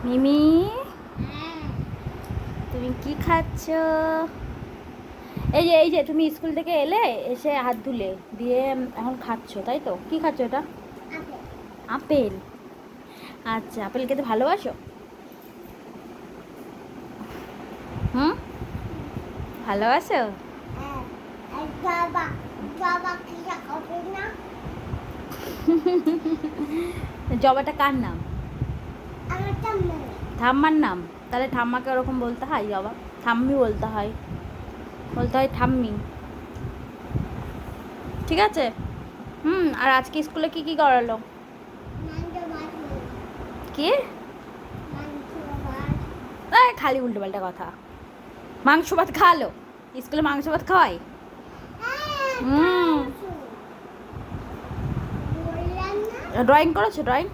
মিমি, তুমি কি খাচ্ছ? এই যে তুমি স্কুল থেকে এলে, এসে হাত ধুলে দিয়ে এখন খাচ্ছ, তাই তো? কি খাচ্ছ এটা? আপেল। আচ্ছা, আপেল খেতে ভালোবাসো? হুম, ভালোবাসো? জবাটা কার নাম? ঠাম্মার নাম? তাহলে ঠাম্মাকে ওরকম বলতে হয় জবা? ঠাম্মি বলতে হয়, বলতে হয় ঠাম্মি। ঠিক আছে। আর আজকে স্কুলে কি কি করালো? কি? খালি উল্টো পাল্টা কথা। মাংস ভাত খাওয়ালো? স্কুলে মাংস ভাত খাওয়াই? ড্রয়িং করেছো? ড্রয়িং